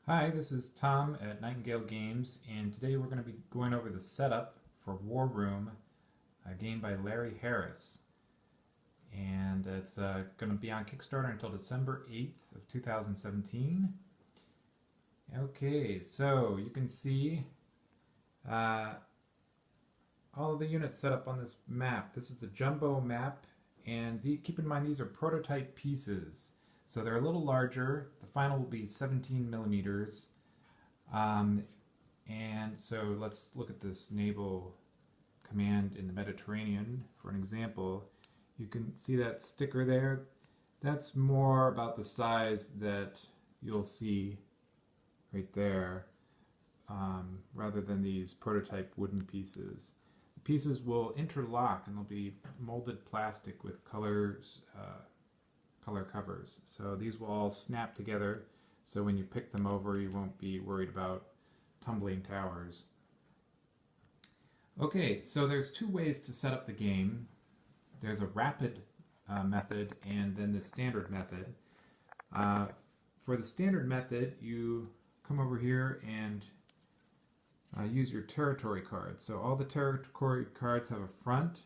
Hi, this is Tom at Nightingale Games, and today we're going to be going over the setup for War Room, a game by Larry Harris. And it's going to be on Kickstarter until December 8th of 2017. Okay, so you can see uh, all of the units set up on this map. This is the jumbo map, and keep in mind these are prototype pieces. So they're a little larger. The final will be 17 millimeters. Um, and so let's look at this naval command in the Mediterranean for an example. You can see that sticker there. That's more about the size that you'll see right there, rather than these prototype wooden pieces. The pieces will interlock and they'll be molded plastic with color covers. So these will all snap together, so when you pick them over you won't be worried about tumbling towers. Okay, so there's two ways to set up the game. There's a rapid method and then the standard method. For the standard method, you come over here and use your territory cards. So all the territory cards have a front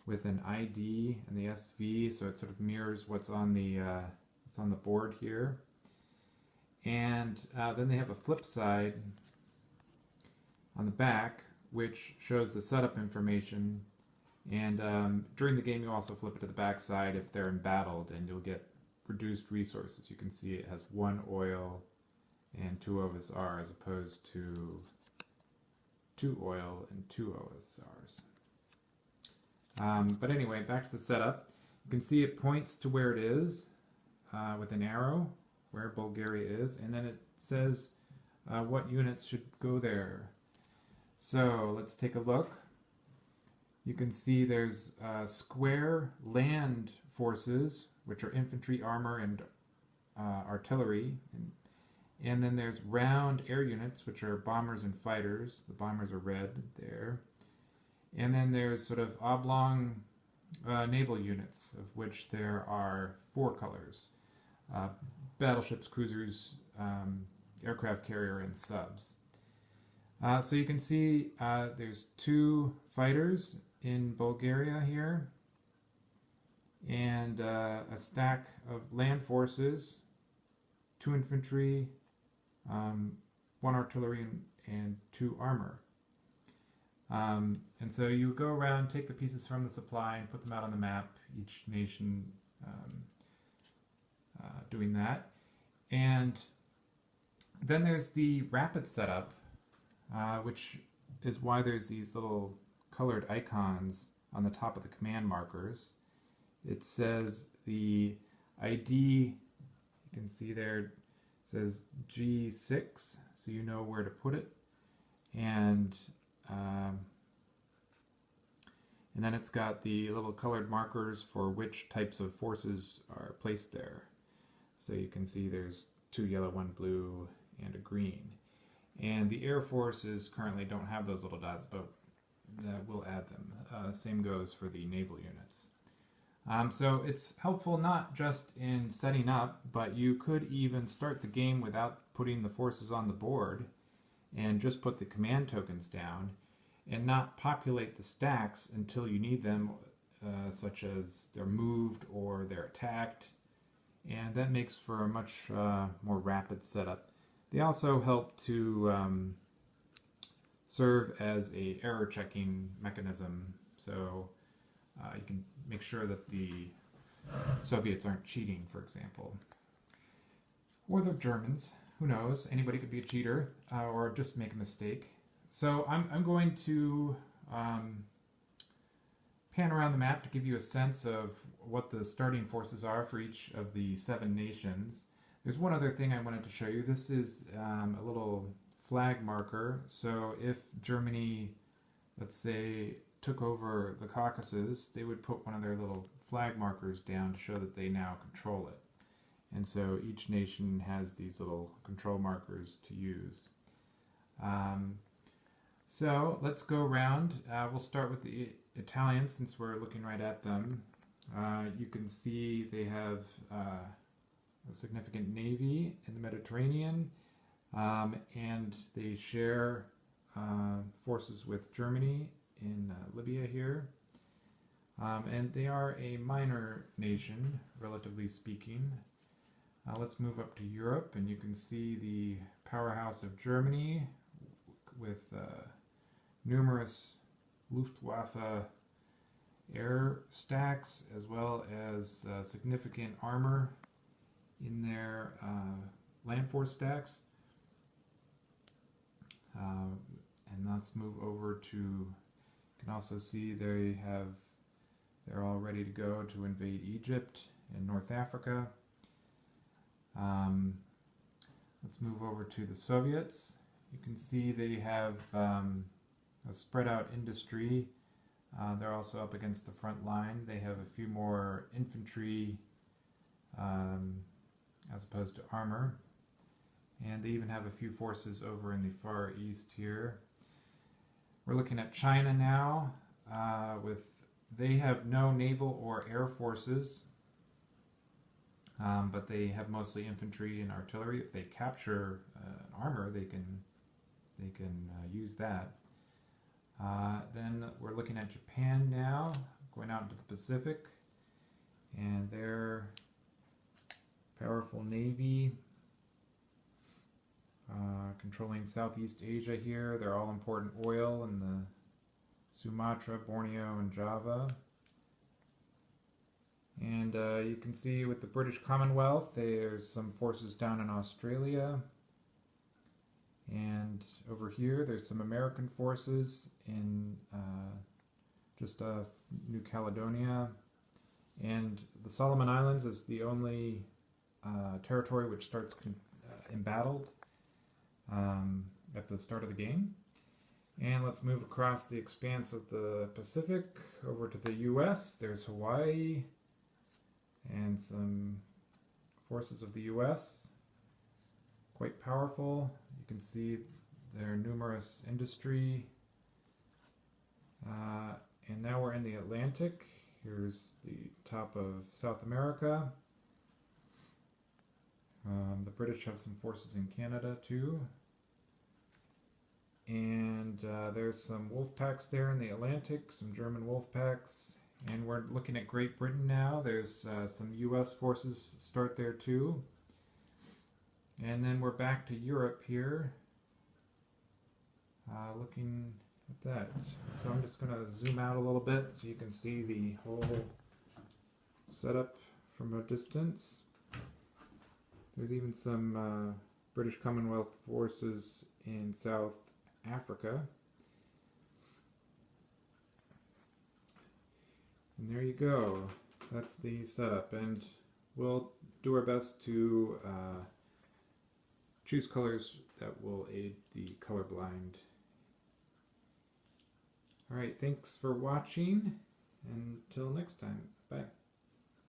with an ID and the SV, so it sort of mirrors what's on the board here. And then they have a flip side on the back, which shows the setup information. And during the game, you also flip it to the back side if they're embattled, and you'll get reduced resources. You can see it has 1 oil and 2 OSR as opposed to 2 oil and 2 OSRs. But anyway, back to the setup. You can see it points to where it is with an arrow, where Bulgaria is, and then it says what units should go there. So let's take a look. You can see there's square land forces, which are infantry, armor, and artillery. And then there's round air units, which are bombers and fighters. The bombers are red there. And then there's sort of oblong naval units, of which there are 4 colors. Battleships, cruisers, aircraft carrier, and subs. So you can see there's 2 fighters in Bulgaria here, and a stack of land forces, 2 infantry, 1 artillery, and 2 armor. And so you go around, take the pieces from the supply, and put them out on the map, each nation doing that. And then there's the rapid setup, which is why there's these little colored icons on the top of the command markers. It says the ID, you can see there, says G6, so you know where to put it. And then it's got the little colored markers for which types of forces are placed there. So you can see there's 2 yellow, 1 blue, and a green. And the Air Forces currently don't have those little dots, but we'll add them. Same goes for the naval units. So it's helpful not just in setting up, but you could even start the game without putting the forces on the board and just put the command tokens down and not populate the stacks until you need them, such as they're moved or they're attacked. And that makes for a much more rapid setup. They also help to serve as a error checking mechanism, so you can make sure that the Soviets aren't cheating, for example. Or the Germans, who knows, anybody could be a cheater or just make a mistake. So I'm going to pan around the map to give you a sense of what the starting forces are for each of the 7 nations. There's one other thing I wanted to show you. This is a little flag marker. So if Germany, let's say, took over the Caucasus, they would put one of their little flag markers down to show that they now control it. And so each nation has these little control markers to use. So let's go around. We'll start with the Italians since we're looking right at them. You can see they have a significant navy in the Mediterranean. And they share forces with Germany in Libya here. And they are a minor nation, relatively speaking. Let's move up to Europe, and you can see the powerhouse of Germany with numerous Luftwaffe air stacks, as well as significant armor in their land force stacks. And let's move over to, you can also see they're all ready to go to invade Egypt and North Africa. Let's move over to the Soviets. You can see they have a spread out industry. They're also up against the front line. They have a few more infantry as opposed to armor. And they even have a few forces over in the Far East here. We're looking at China now. They have no naval or air forces, but they have mostly infantry and artillery. If they capture an armor, they can use that. Then we're looking at Japan now, going out into the Pacific, and their powerful navy, controlling Southeast Asia here. They're all important oil in the Sumatra, Borneo, and Java. And you can see with the British Commonwealth, there's some forces down in Australia. And over here, there's some American forces in just New Caledonia. And the Solomon Islands is the only territory which starts embattled at the start of the game. And let's move across the expanse of the Pacific over to the US. There's Hawaii and some forces of the US. Quite powerful. You can see their numerous industry. And now we're in the Atlantic. Here's the top of South America. The British have some forces in Canada too. And there's some wolf packs there in the Atlantic, some German wolf packs. And we're looking at Great Britain now. There's some US forces start there too. And then we're back to Europe here, looking at that. So I'm just going to zoom out a little bit so you can see the whole setup from a distance. There's even some British Commonwealth forces in South Africa. And there you go. That's the setup. And we'll do our best to choose colors that will aid the colorblind. Alright, thanks for watching. Until next time. Bye.